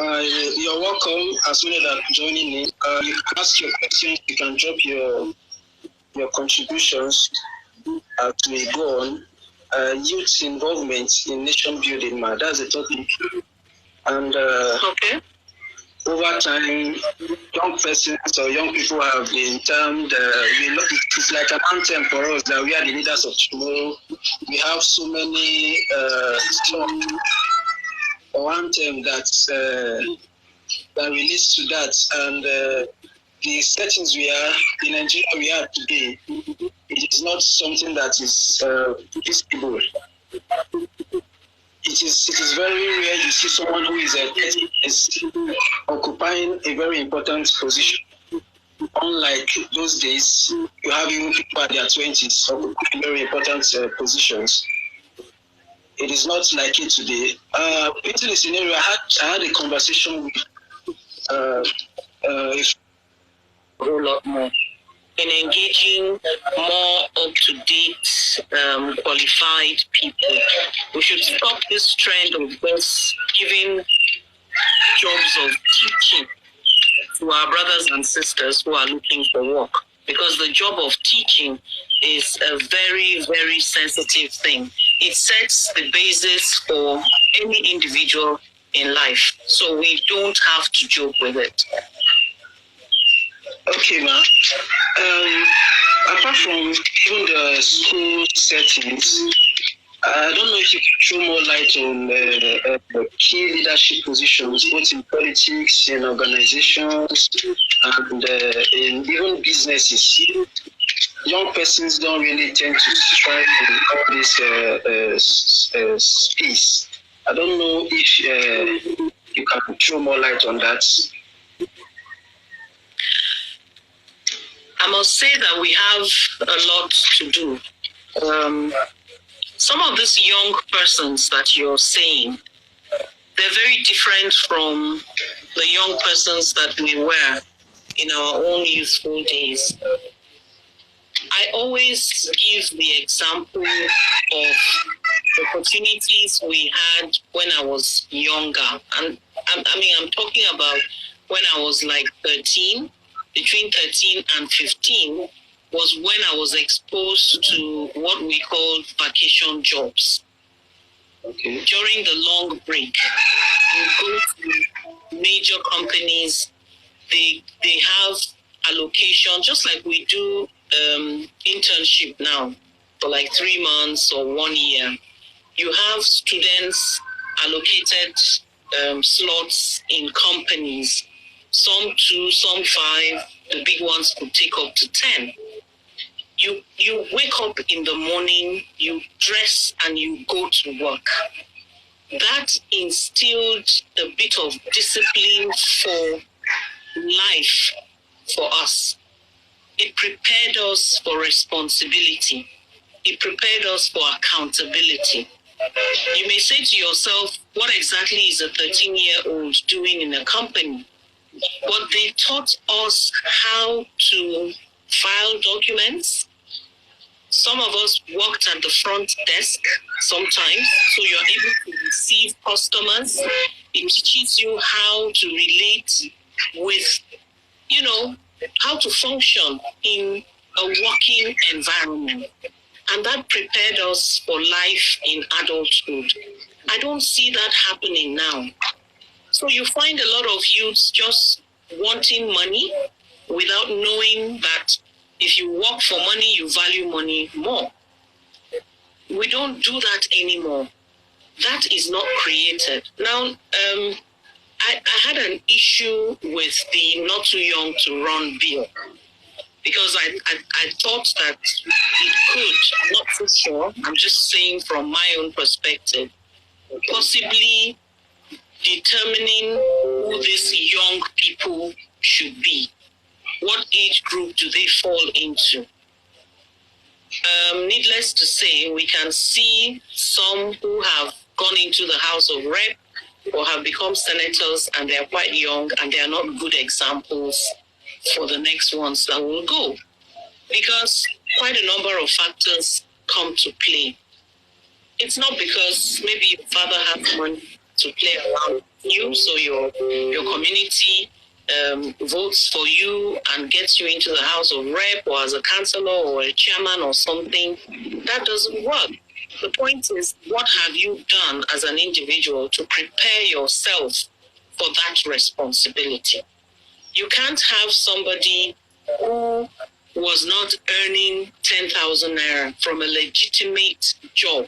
You're welcome. As many that are joining in, you can ask your questions. You can drop your contributions as we go on. Youth involvement in nation building, that's the topic. And okay. Over time, young persons or young people have been termed, it's like an anthem for us that we are the leaders of tomorrow. We have so many songs or anthem that relates to that. And the settings we are, in Nigeria we are today, it is not something that is visible. It is very rare you see someone who is occupying a very important position. Unlike those days, you have even people at their 20s occupying very important positions. It is not like it today. Into the scenario, I had a conversation with a whole lot more in engaging more up-to-date, qualified people. We should stop this trend of just giving jobs of teaching to our brothers and sisters who are looking for work, because the job of teaching is a very, very sensitive thing. It sets the basis for any individual in life, so we don't have to joke with it. Okay, ma. Apart from even the school settings, I don't know if you can throw more light on key leadership positions, both in politics, in organizations, and in even businesses. Young persons don't really tend to strive in all this space. I don't know if you can throw more light on that. I must say that we have a lot to do. Some of these young persons that you're saying, they're very different from the young persons that we were in our own youthful days. I always give the example of the opportunities we had when I was younger. And I'm talking about when I was like 13. Between 13 and 15 was when I was exposed to what we call vacation jobs. Okay. During the long break, you go to major companies, they have allocation, just like we do internship now for like 3 months or 1 year. You have students allocated slots in companies. Some 2, some 5, the big ones could take up to 10. You wake up in the morning, you dress and you go to work. That instilled a bit of discipline for life for us. It prepared us for responsibility. It prepared us for accountability. You may say to yourself, what exactly is a 13-year-old doing in a company? But they taught us how to file documents. Some of us worked at the front desk sometimes, so you're able to receive customers. It teaches you how to relate with, how to function in a working environment. And that prepared us for life in adulthood. I don't see that happening now. So you find a lot of youths just wanting money without knowing that if you work for money, you value money more. We don't do that anymore. That is not created. Now, I had an issue with the not too young to run bill because I thought that it could, I'm not so sure, I'm just saying from my own perspective, possibly determining who these young people should be. What age group do they fall into? Needless to say, we can see some who have gone into the House of Rep or have become senators and they are quite young and they are not good examples for the next ones that will go. Because quite a number of factors come to play. It's not because maybe your father has money to play around with you, so your community votes for you and gets you into the House of Rep or as a councillor or a chairman or something. That doesn't work. The point is, what have you done as an individual to prepare yourself for that responsibility? You can't have somebody who was not earning 10,000 naira from a legitimate job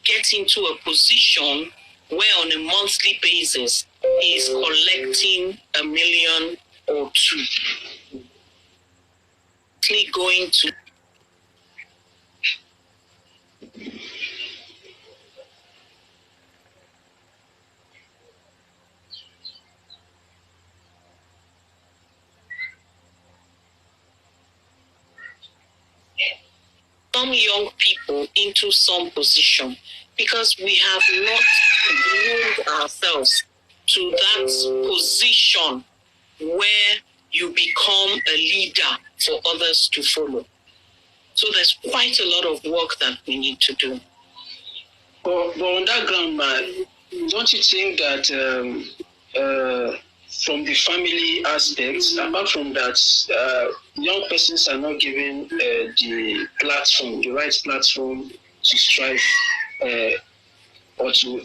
get into a position where on a monthly basis he's collecting 1 million or 2. Going to some young people into some position, because we have not groomed ourselves to that position where you become a leader for others to follow. So there's quite a lot of work that we need to do. But on that ground, man, don't you think that from the family aspects, apart from that, young persons are not given the platform, the right platform to strive or to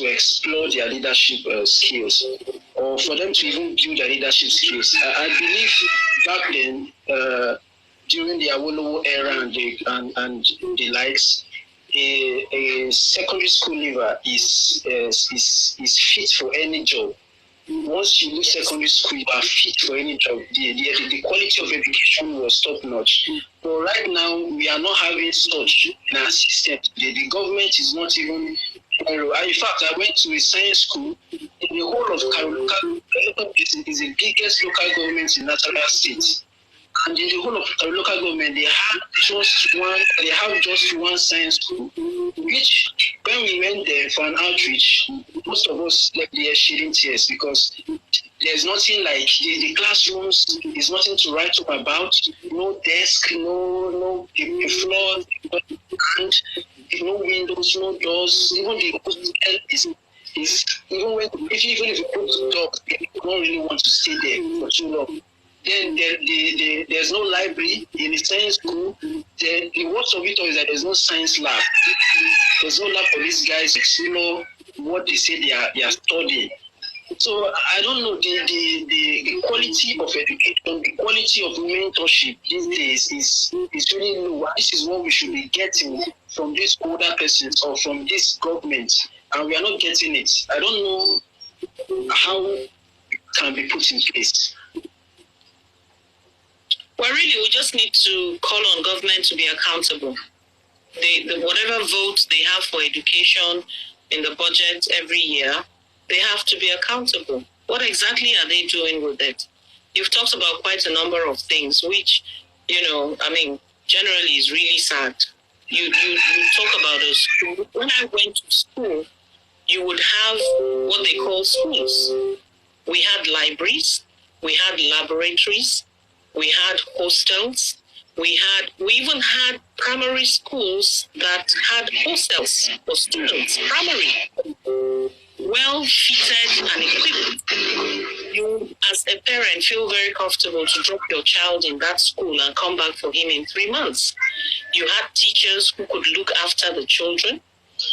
explore their leadership skills, or for them to even build their leadership skills? I believe back then, during the Awolowo era and the likes, a secondary school leaver is fit for any job. Once you leave secondary school, you are fit for any job. The quality of education was top notch. But right now, we are not having such in our system. The government is not even. In fact, I went to a science school in the whole of Karuka. Is the biggest local government in Nasarawa State. And in the whole of the local government, they have just one science school, which when we went there for an outreach, most of us left there shedding tears, because there's nothing like the classrooms, there's nothing to write up about, no desk, no the floor, and no windows, no doors. Even the hostel is even if you put the dog, you don't really want to stay there for too long. Then there's no library in the science school. The worst of it all is that there's no science lab. There's no lab for these guys to know what they say they are studying. So I don't know, the quality of education, the quality of mentorship these days is really low. This is what we should be getting from these older persons or from this government, and we are not getting it. I don't know how it can be put in place. Well, really, we just need to call on government to be accountable. Whatever votes they have for education in the budget every year, they have to be accountable. What exactly are they doing with it? You've talked about quite a number of things, which, generally is really sad. You talk about a school. When I went to school, you would have what they call schools. We had libraries, we had laboratories, we had hostels, we even had primary schools that had hostels for students, primary, well fitted and equipped. You, as a parent, feel very comfortable to drop your child in that school and come back for him in 3 months. You had teachers who could look after the children.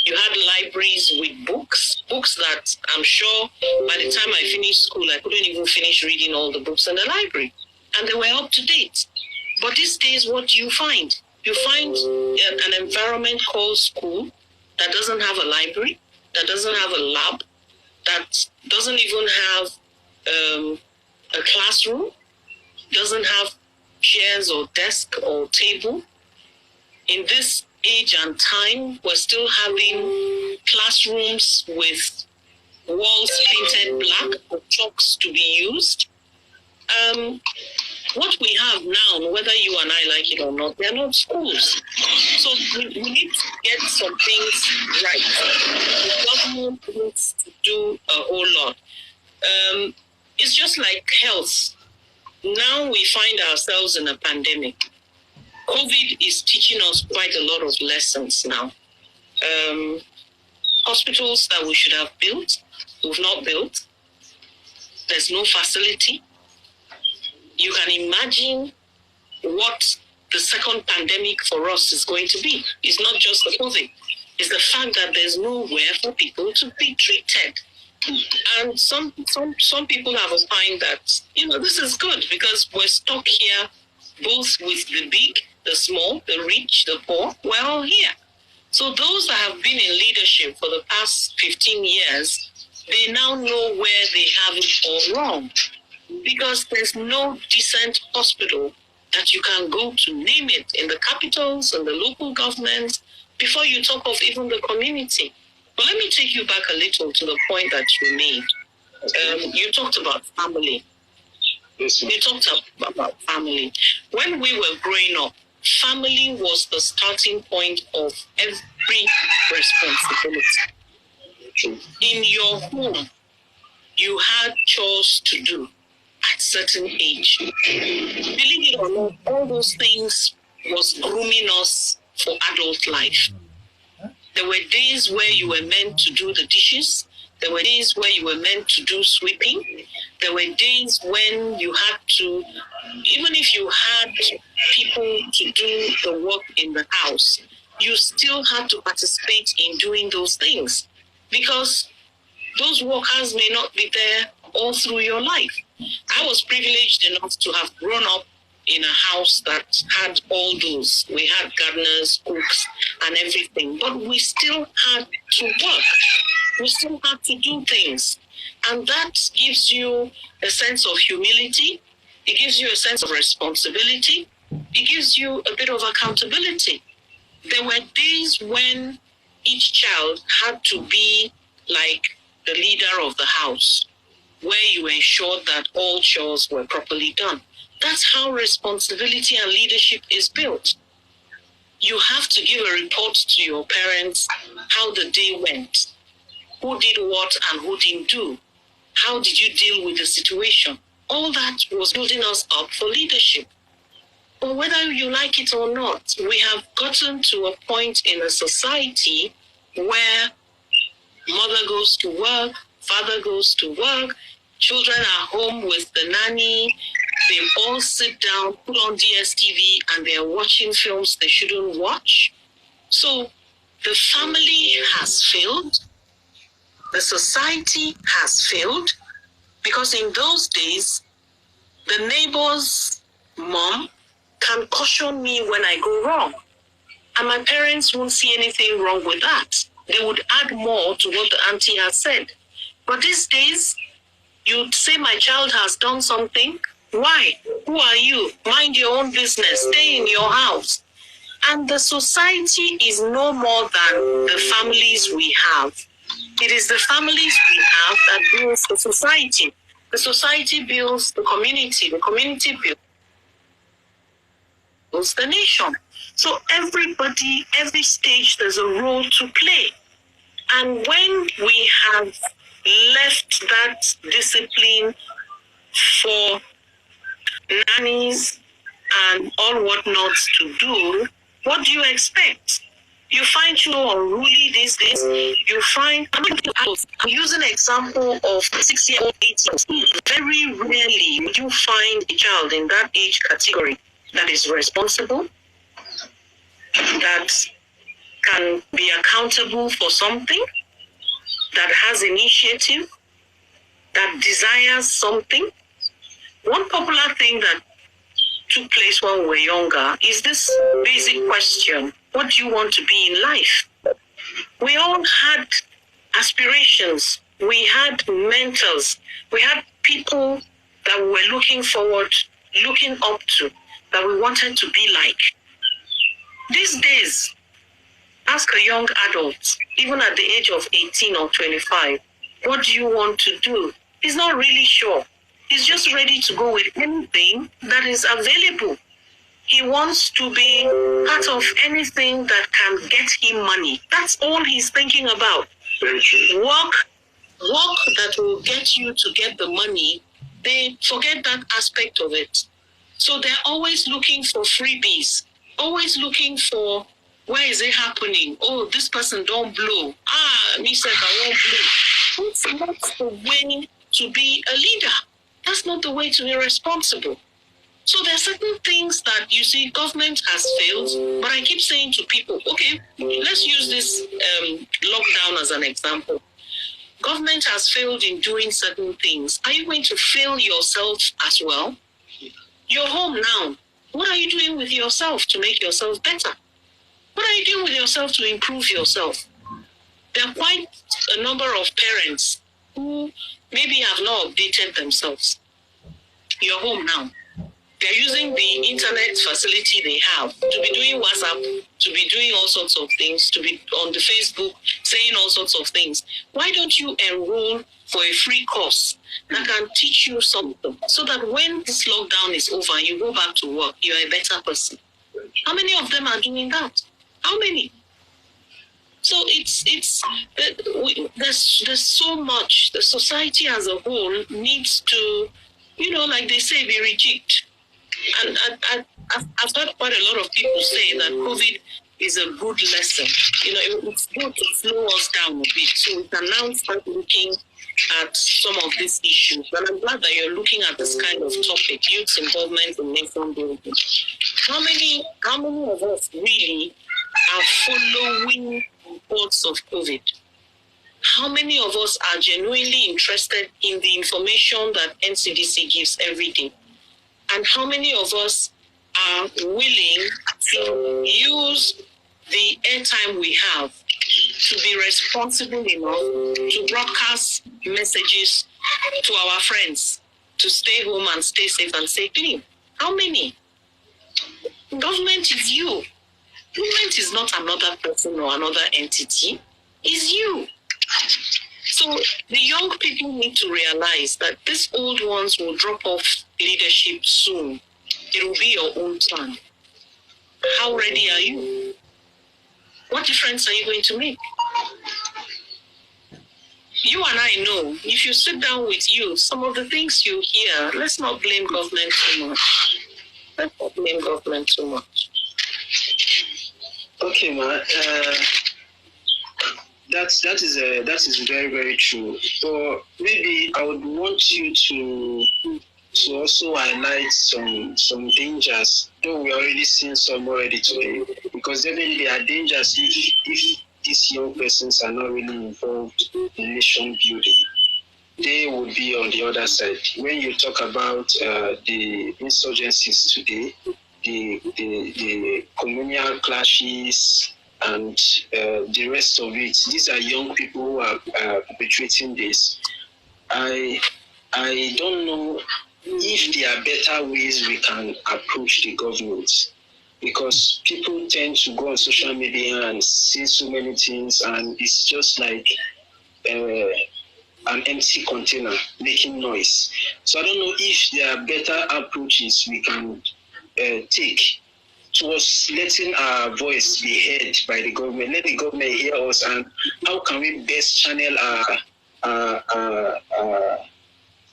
You had libraries with books that I'm sure by the time I finished school, I couldn't even finish reading all the books in the library. And they were up to date. But these days, what do you find? You find an environment called school that doesn't have a library, that doesn't have a lab, that doesn't even have a classroom, doesn't have chairs or desk or table. In this age and time, we're still having classrooms with walls painted black or chalks to be used. What we have now, whether you and I like it or not, they're not schools. So we need to get some things right. The government needs to do a whole lot. It's just like health. Now we find ourselves in a pandemic. COVID is teaching us quite a lot of lessons now. Hospitals that we should have built, we've not built. There's no facility. You can imagine what the second pandemic for us is going to be. It's not just the COVID. It's the fact that there's nowhere for people to be treated. And some people have opined that, this is good because we're stuck here, both with the big, the small, the rich, the poor. We're all here. So those that have been in leadership for the past 15 years, they now know where they have it all wrong. Because there's no decent hospital that you can go to, name it, in the capitals and the local governments, before you talk of even the community. But let me take you back a little to the point that you made. You talked about family. Yes, you talked about family. When we were growing up, family was the starting point of every responsibility. In your home, you had chores to do at certain age. Believe it or not, all those things was grooming us for adult life. There were days where you were meant to do the dishes. There were days where you were meant to do sweeping. There were days when you had to, even if you had people to do the work in the house, you still had to participate in doing those things because those workers may not be there all through your life. I was privileged enough to have grown up in a house that had all those. We had gardeners, cooks, and everything, but we still had to work. We still had to do things. And that gives you a sense of humility. It gives you a sense of responsibility. It gives you a bit of accountability. There were days when each child had to be like the leader of the house, where you ensured that all chores were properly done. That's how responsibility and leadership is built. You have to give a report to your parents how the day went, who did what and who didn't do, how did you deal with the situation. All that was building us up for leadership. But whether you like it or not, we have gotten to a point in a society where mother goes to work, father goes to work, children are home with the nanny, they all sit down, put on DSTV, and they're watching films they shouldn't watch. So the family has failed. The society has failed. Because in those days, the neighbor's mom can caution me when I go wrong. And my parents won't see anything wrong with that. They would add more to what the auntie has said. But these days, you'd say my child has done something. Why? Who are you? Mind your own business. Stay in your house. And the society is no more than the families we have. It is the families we have that builds the society. The society builds the community. The community builds the nation. So everybody, every stage, there's a role to play. And when we have left that discipline for nannies and all whatnots to do, what do you expect? You find children unruly these days. You find adults. I'm using an example of 6-year-old, 8-year-old. Very rarely would you find a child in that age category that is responsible, that can be accountable for something, that has initiative, that desires something. One popular thing that took place when we were younger is this basic question: what do you want to be in life? We all had aspirations. We had mentors. We had people that we were looking forward, looking up to, that we wanted to be like. These days, ask a young adult, even at the age of 18 or 25, what do you want to do? He's not really sure. He's just ready to go with anything that is available. He wants to be part of anything that can get him money. That's all he's thinking about. Work that will get you to get the money. They forget that aspect of it. So they're always looking for freebies, always looking for Where is it happening? Oh, this person don't blow. Me said I won't blow. It's not the way to be a leader. That's not the way to be responsible. So there are certain things that you see government has failed, but I keep saying to people, okay, let's use this lockdown as an example. Government has failed in doing certain things. Are you going to fail yourself as well? You're home now. What are you doing with yourself to make yourself better? What are you doing with yourself to improve yourself? There are quite a number of parents who maybe have not updated themselves. You're home now. They're using the internet facility they have to be doing WhatsApp, to be doing all sorts of things, to be on the Facebook saying all sorts of things. Why don't you enroll for a free course that can teach you something so that when this lockdown is over and you go back to work, you're a better person? How many of them are doing that? How many? So there's so much. The society as a whole needs to, like they say, be rejigged. And I've heard quite a lot of people say that COVID is a good lesson. It's good to slow us down a bit so we can now start looking at some of these issues. And I'm glad that you're looking at this kind of topic, youth involvement in nation building. How many of us really are following reports of COVID? How many of us are genuinely interested in the information that NCDC gives every day? And how many of us are willing to use the airtime we have to be responsible enough to broadcast messages to our friends to stay home and stay safe and stay clean? How many? Government is you. Government is not another person or another entity. It's you. So the young people need to realize that these old ones will drop off leadership soon. It will be your own turn. How ready are you? What difference are you going to make? You and I know, if you sit down with you, some of the things you hear, let's not blame government too much. Let's not blame government too much. Okay, ma. That is very, very true. But maybe I would want you to also highlight some dangers. Though we already seen some already today, because definitely there are dangers if these young persons are not really involved in nation building. They would be on the other side. When you talk about the insurgencies today, the communal clashes, and the rest of it, these are young people who are perpetrating this. I don't know if there are better ways we can approach the government, because people tend to go on social media and see so many things, and it's just like an empty container making noise. So I don't know if there are better approaches we can take towards letting our voice be heard by the government. Let the government hear us, and how can we best channel our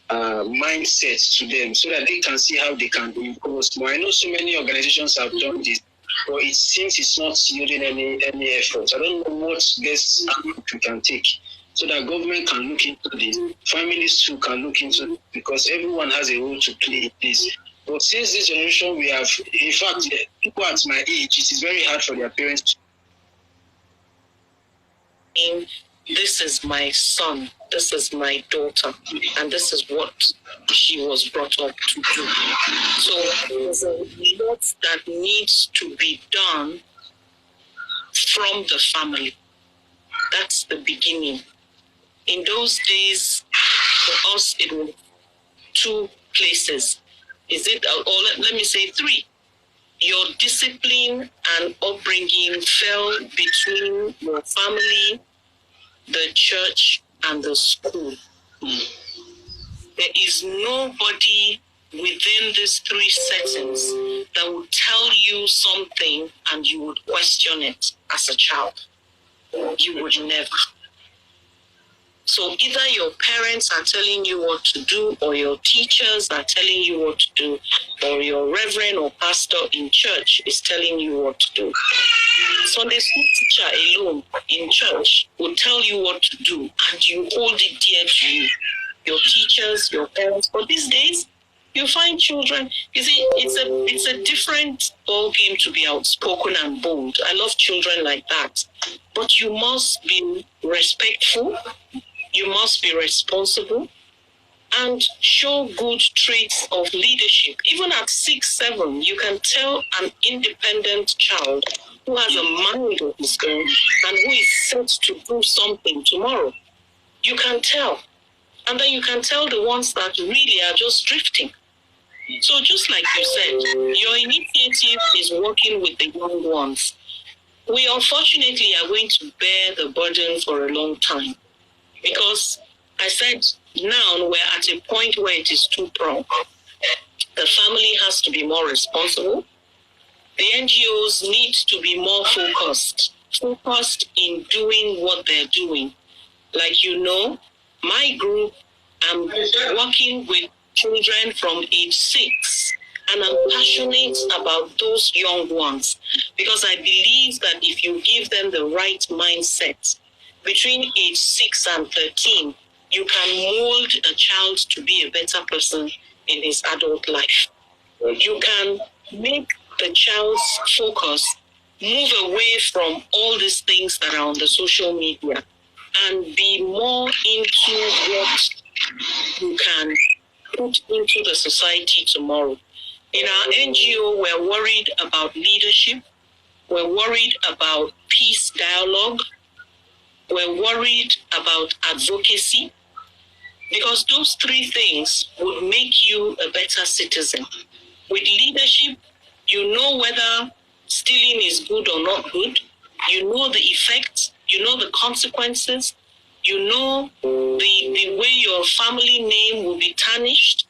mindset to them so that they can see how they can improve us more. I know so many organizations have done this, but it seems it's not yielding any effort. I don't know what best approach we can take so that government can look into this, families too can look into it, because everyone has a role to play in this. But since this generation, we have, in fact, people at my age, it is very hard for their parents to. This is my son, this is my daughter, and this is what she was brought up to do. So there's a lot that needs to be done from the family. That's the beginning. In those days, for us, it was 2 places. Is it, or let me say 3. Your discipline and upbringing fell between your family, the church, and the school. There is nobody within these 3 settings that would tell you something and you would question it as a child. You would never. So either your parents are telling you what to do, or your teachers are telling you what to do, or your reverend or pastor in church is telling you what to do. Sunday school teacher alone in church will tell you what to do, and you hold it dear to you. Your teachers, your parents. But these days, you find children, you see, it's a different ball game to be outspoken and bold. I love children like that. But you must be respectful, you must be responsible, and show good traits of leadership. Even at 6, 7, you can tell an independent child who has a mind of his own and who is set to do something tomorrow. You can tell. And then you can tell the ones that really are just drifting. So just like you said, your initiative is working with the young ones. We unfortunately are going to bear the burden for a long time, because I said now we're at a point where it is two-pronged. The family has to be more responsible. The NGOs need to be more focused in doing what they're doing. Like my group, I'm working with children from age 6, and I'm passionate about those young ones, because I believe that if you give them the right mindset, between age 6 and 13, you can mold a child to be a better person in his adult life. You can make the child's focus move away from all these things that are on the social media and be more into what you can put into the society tomorrow. In our NGO, we're worried about leadership. We're worried about peace dialogue. We're worried about advocacy, because those 3 things would make you a better citizen. With leadership, you know whether stealing is good or not good. You know the effects. You know the consequences. You know the way your family name will be tarnished.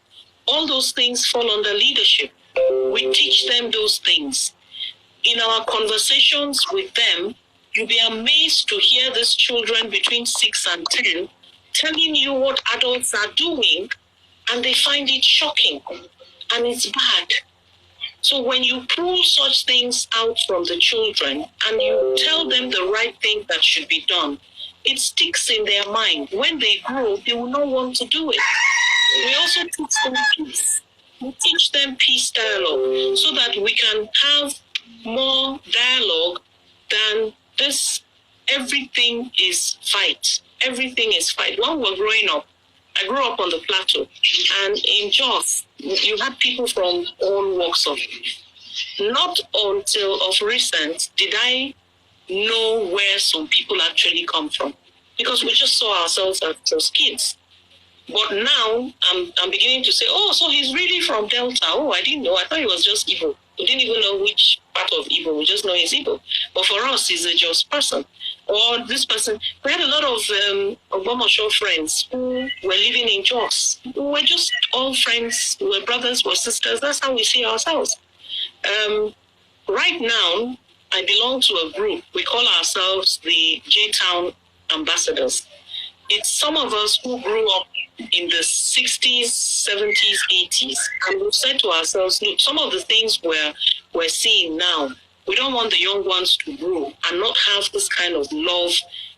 All those things fall under leadership. We teach them those things. In our conversations with them, you'll be amazed to hear these children between 6 and 10 telling you what adults are doing, and they find it shocking and it's bad. So when you pull such things out from the children and you tell them the right thing that should be done, it sticks in their mind. When they grow, they will not want to do it. We also teach them peace. We teach them peace dialogue so that we can have more dialogue than this. Everything is fight. Everything is fight. When we were growing up, I grew up on the plateau, and in Jos, you had people from all walks of life. Not until of recent did I know where some people actually come from, because we just saw ourselves as just kids. But now I'm beginning to say, oh, so he's really from Delta. Oh, I didn't know. I thought he was just Igbo. We didn't even know which part of Igbo. We just know he's Igbo. But for us, he's a just person. Or this person. We had a lot of Ogbomoso friends who were living in Jos. We were just all friends. We were brothers, we were sisters. That's how we see ourselves. Right now, I belong to a group. We call ourselves the J-Town Ambassadors. It's some of us who grew up in the 60s, 70s, 80s. And we've said to ourselves, look, some of the things we're seeing now, we don't want the young ones to grow and not have this kind of love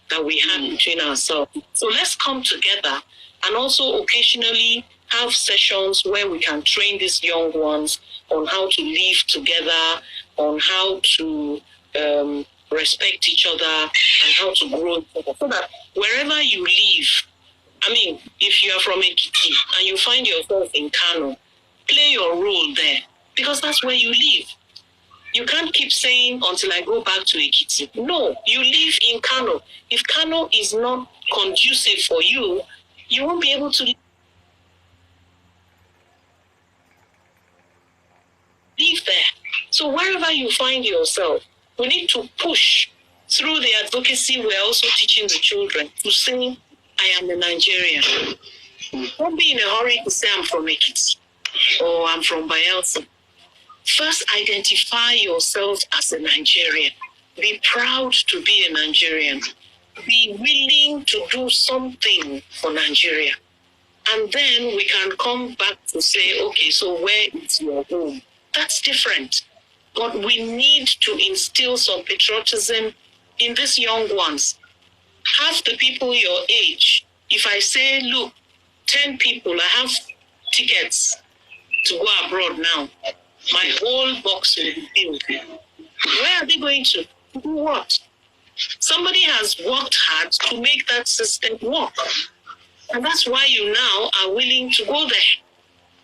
that we had between ourselves. So let's come together and also occasionally have sessions where we can train these young ones on how to live together, on how to respect each other, and how to grow together. So that wherever you live, I mean, if you are from Ekiti and you find yourself in Kano, play your role there, because that's where you live. You can't keep saying, until I go back to Ekiti. No, you live in Kano. If Kano is not conducive for you, you won't be able to live there. So wherever you find yourself, we need to push through the advocacy. We're also teaching the children to say, I am a Nigerian. Don't be in a hurry to say I'm from Ekiti or I'm from Bayelsa. First, identify yourself as a Nigerian. Be proud to be a Nigerian. be willing to do something for Nigeria. And then we can come back to say, okay, so where is your home? That's different. But we need to instill some patriotism in these young ones. Half the people your age, if I say, look, 10 people, I have tickets to go abroad now, my whole box will be filled. Where are they going to? Do what? Somebody has worked hard to make that system work. And that's why you now are willing to go there.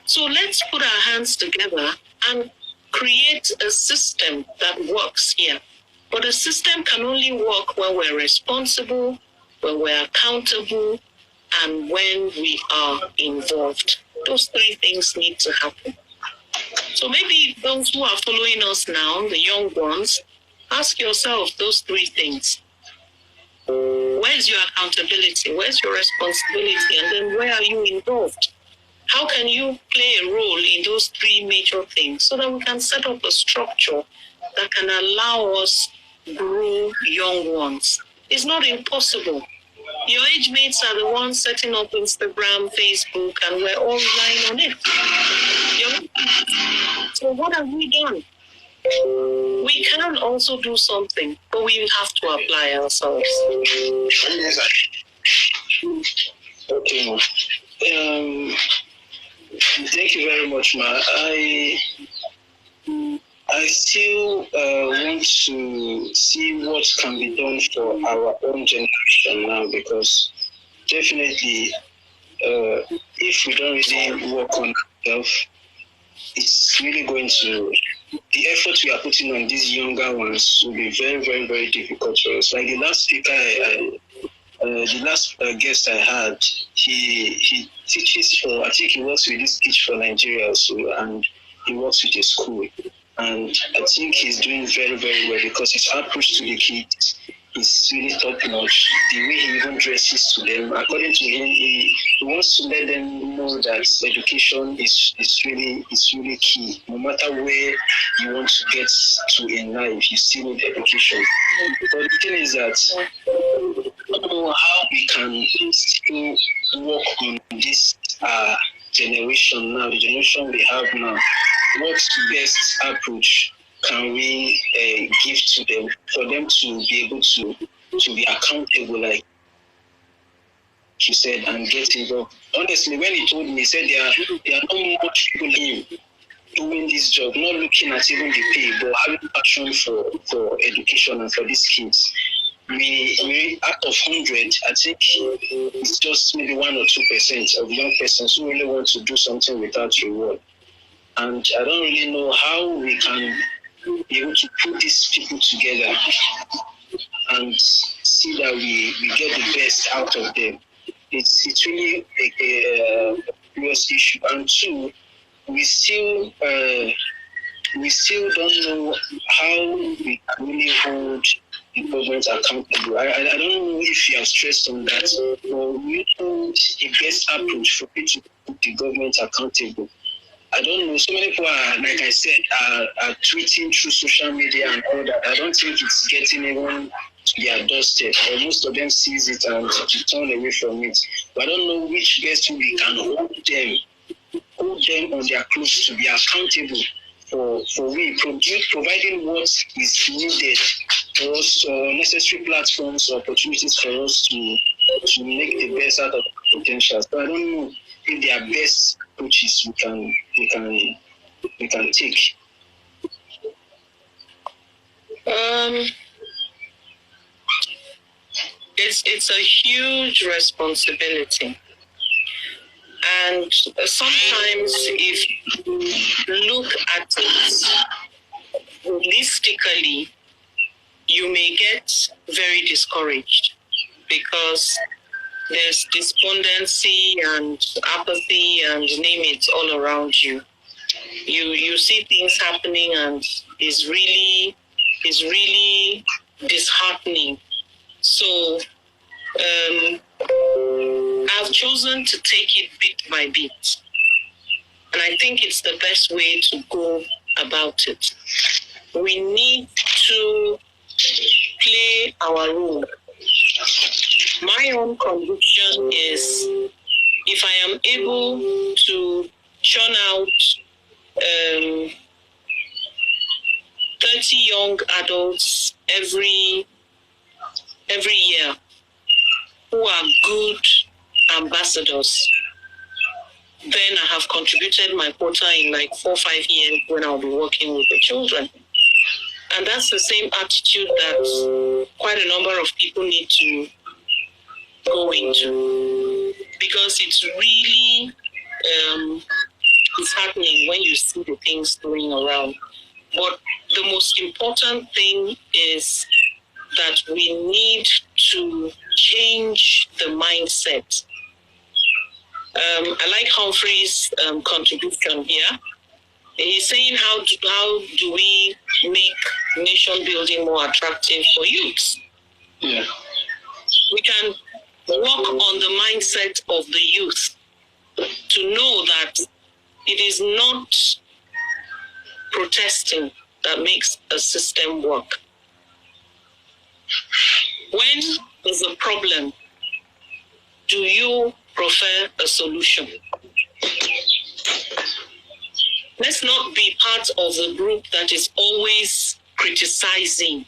So let's put our hands together and create a system that works here. But a system can only work when we're responsible, when we're accountable, and when we are involved. Those three things need to happen. So maybe those who are following us now, the young ones, ask yourself those three things. Where's your accountability? Where's your responsibility? And then where are you involved? How can you play a role in those three major things so that we can set up a structure that can allow us grow young ones? It's not impossible. Your age mates are the ones setting up Instagram, Facebook, and we're all relying on it. So what have we done? We can also do something, but we have to apply ourselves. Okay. Thank you very much, Ma. I still want to see what can be done for our own generation now, because definitely if we don't really work on ourselves, it's really going to, the effort we are putting on these younger ones will be very, very, very difficult for us. Like the last speaker, the last guest I had, he teaches for, I think he works with this Teach for Nigeria also, and he works with a school. And I think he's doing very, very well because his approach to the kids is really top notch. The way he even dresses to them, according to him, he wants to let them know that education is really key. No matter where you want to get to in life, you still need education. But the thing is that I don't know how we can still work on this generation now, the generation we have now. What best approach can we give to them for them to be able to be accountable, like you said, and get involved? Honestly, when he told me, he said there are not much people in doing this job, not looking at even the pay, but having passion for education and for these kids. We out of 100, I think it's just maybe 1 or 2% of young persons who really want to do something without reward. And I don't really know how we can be able to put these people together and see that we get the best out of them. It's really a serious issue. And two, we still don't know how we can really hold the government accountable. I don't know if you have stressed on that, but we know the best approach for people to put the government accountable. I don't know. So many people are, like I said, are tweeting through social media and all that. I don't think it's getting even to their doorstep. Or most of them sees it and turn away from it. But I don't know which best we can hold them on their clothes to be accountable for we providing what is needed for us, necessary platforms or opportunities for us to make the best out of potential. So I don't know if there are best approaches we can take. It's a huge responsibility, and sometimes if you look at it holistically, you may get very discouraged because there's despondency and apathy and name it all around you. You see things happening and it's really disheartening. So I've chosen to take it bit by bit. And I think it's the best way to go about it. We need to play our role My own conviction is if I am able to churn out 30 young adults every year who are good ambassadors, then I have contributed my quota in like 4 or 5 years when I'll be working with the children. And that's the same attitude that quite a number of people need to go into, because it's really disheartening when you see the things going around. But the most important thing is that we need to change the mindset. I like Humphrey's contribution here. He's saying how do we make nation building more attractive for youths? Yeah. We can work on the mindset of the youth to know that it is not protesting that makes a system work. When there's a problem, do you prefer a solution? Let's not be part of the group that is always criticizing.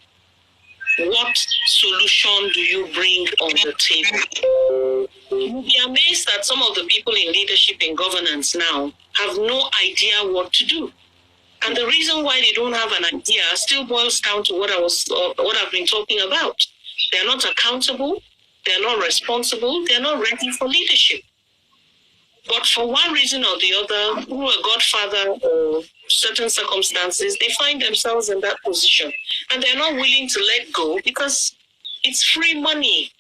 What solution do you bring on the table? You'll be amazed that some of the people in leadership and governance now have no idea what to do. And the reason why they don't have an idea still boils down to what I've been talking about. They're not accountable, they're not responsible, they're not ready for leadership. But for one reason or the other, through a godfather or certain circumstances, they find themselves in that position. And they're not willing to let go because it's free money.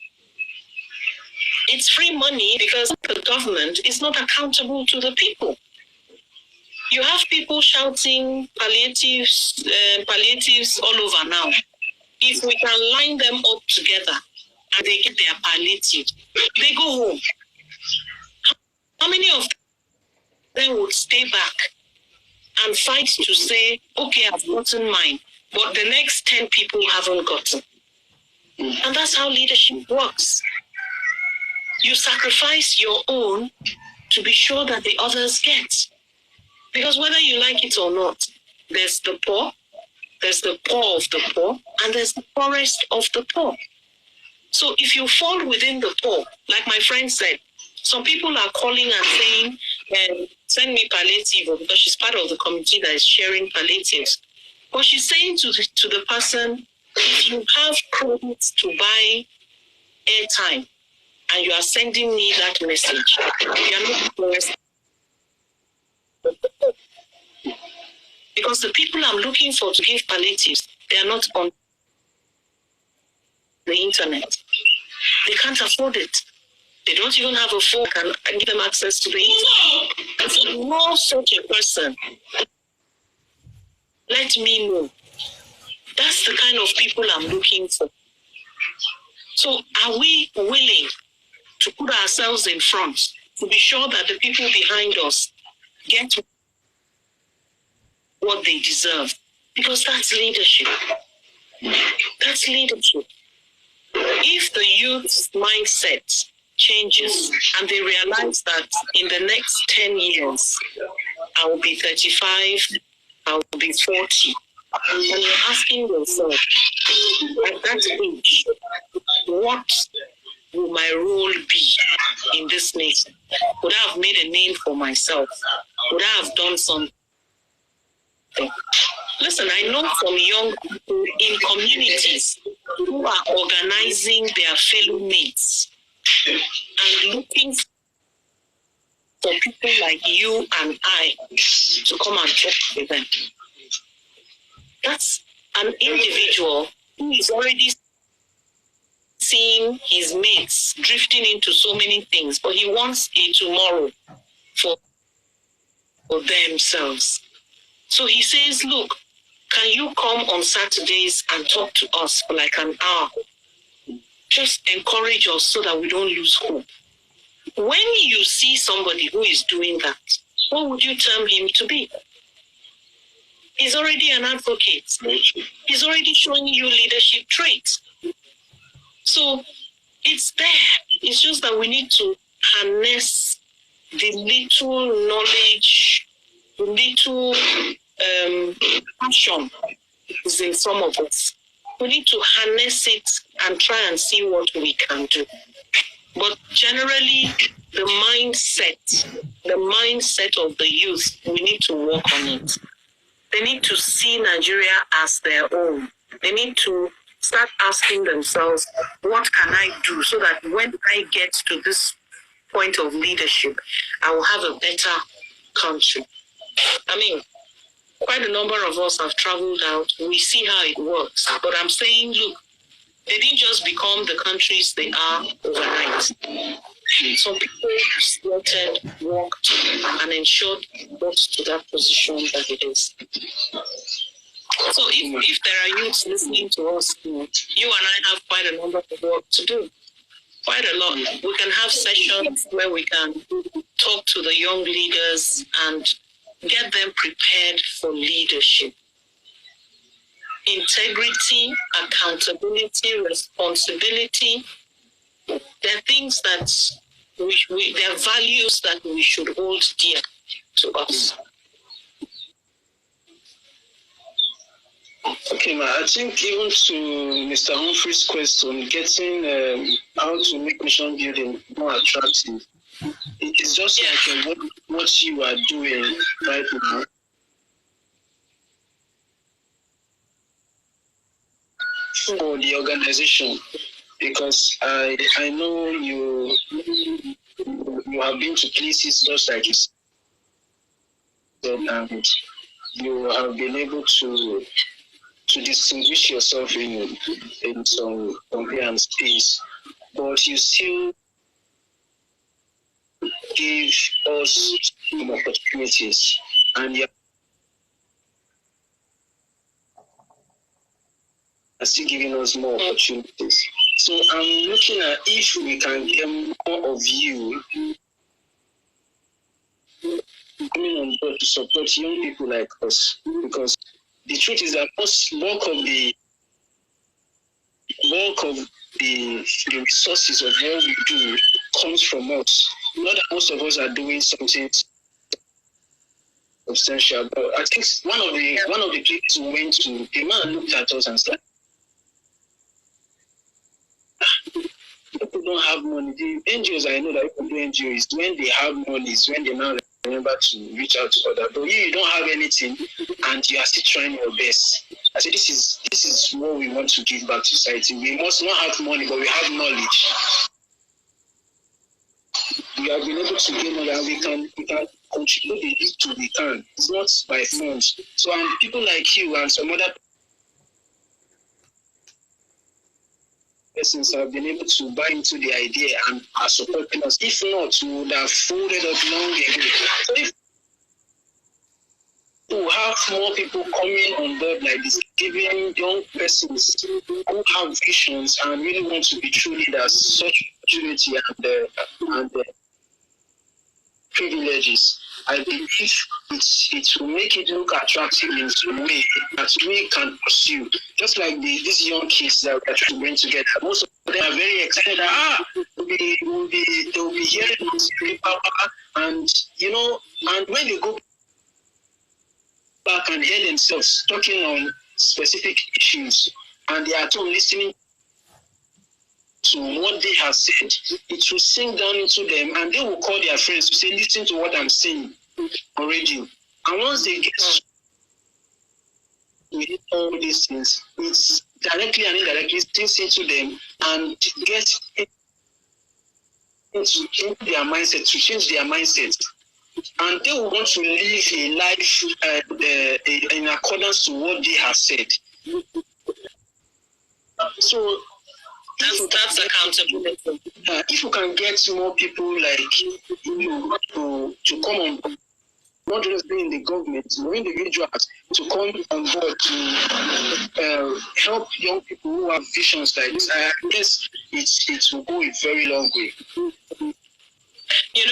It's free money because the government is not accountable to the people. You have people shouting palliatives all over now. If we can line them up together and they get their palliative, they go home. How many of them would stay back and fight to say, okay, I've gotten mine, but the next 10 people haven't gotten? And that's how leadership works. You sacrifice your own to be sure that the others get. Because whether you like it or not, there's the poor of the poor, and there's the poorest of the poor. So if you fall within the poor, like my friend said, some people are calling and saying, send me palliative, because she's part of the committee that is sharing palliatives. But she's saying to the person, if you have credit to buy airtime and you are sending me that message, you are not the poorest. Because the people I'm looking for to give palliatives, they are not on the internet. They can't afford it. They don't even have a phone and give them access to the internet. If you know such a person, let me know. That's the kind of people I'm looking for. So are we willing to put ourselves in front to be sure that the people behind us get what they deserve? Because that's leadership. That's leadership. If the youth's mindset changes and they realize that in the next 10 years, I will be 35, I will be 40, and you're asking yourself, at that age, what will my role be in this nation? Would I have made a name for myself? Would I have done something? Listen, I know some young people in communities who are organizing their fellow mates and looking for people like you and I to come and talk with them. That's an individual who is already seeing his mates drifting into so many things, but he wants a tomorrow for themselves. So he says, look, can you come on Saturdays and talk to us for like an hour? Just encourage us so that we don't lose hope. When you see somebody who is doing that, what would you term him to be? He's already an advocate. He's already showing you leadership traits. So It's there. It's just that we need to harness the little knowledge, the little passion is in some of us. We need to harness it and try and see what we can do. But generally, the mindset of the youth, we need to work on it. They need to see Nigeria as their own. They need to start asking themselves, what can I do so that when I get to this point of leadership, I will have a better country. I mean, quite a number of us have traveled out. We see how it works. But I'm saying, look, they didn't just become the countries they are overnight. Some people sweated, worked, and ensured got to that position that it is. So if there are youths listening to us, you and I have quite a number of work to do. Quite a lot. We can have sessions where we can talk to the young leaders and get them prepared for leadership. Integrity, accountability, responsibility. There are things that there are values that we should hold dear to us. Okay, ma, I think even to Mr. Humphrey's question, getting how to make nation building more attractive, it's just like what you are doing right now. For the organization, because I know you have been to places just like you said, and you have been able to distinguish yourself in some compliance space, but you still give us some opportunities, and you are still giving us more opportunities. So I'm looking at if we can get more of you coming on board to support young people like us, because the truth is that bulk of the resources of what we do comes from us. Not that most of us are doing something substantial, but I think one of the places we went to, the man looked at us and said, people don't have money. The NGOs, I know that people do NGOs, when they have money is when they now remember to reach out to others. But you don't have anything and you are still trying your best. I said, this is what we want to give back to society. We must not have money, but we have knowledge. We have been able to gain knowledge, and we can contribute the little we can. It's not by funds. So people like you and some other persons have been able to buy into the idea and are supporting us. If not, we would have folded up long ago. So if we have more people coming on board like this, giving young persons who have visions and really want to be true leaders such opportunity and privileges, I believe it will make it look attractive in some way that we can pursue. Just like these young kids that we are trying to bring together. Most of them are very excited that they'll be hearing this power, and and when they go back and hear themselves talking on specific issues and they are at home listening to what they have said, it will sink down into them and they will call their friends to say, listen to what I'm saying on radio. And once they get with all these things, it's directly and indirectly sinks into them and gets into their mindset, to change their mindset. And they will want to live a life in accordance to what they have said. So that's accountability. If you can get more people like you to come on board, not just being in the government, but individuals to come on board to help young people who have visions like this, I guess it will go a very long way. You know,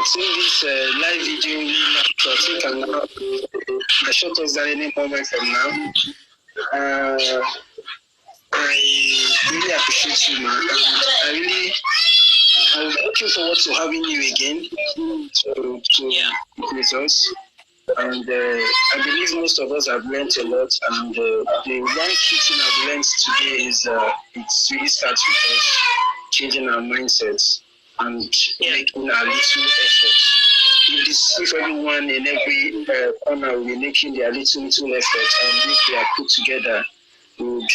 seeing this live video now, so I think I shut us down any moment from now. I really appreciate you, man. I'm looking forward to having you again to with us. And I believe most of us have learned a lot. And the one key thing I've learned today is it really starts with us changing our mindsets and making our little efforts. If everyone in every corner will be making their little effort, and if we are put together, we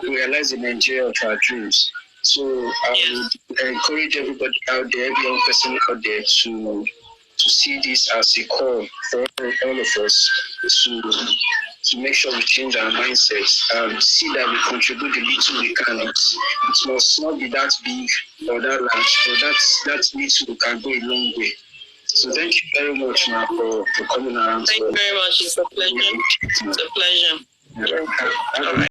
realize the Nigeria of our dreams. So I would encourage everybody out there, every young person out there, to see this as a call for all of us to make sure we change our mindsets and see that we contribute the little we can. It must not be that big or that large, but that little can go a long way. So thank you very much, man, for coming around. Thank you very much. It's a pleasure. It's a pleasure. Yeah. All right.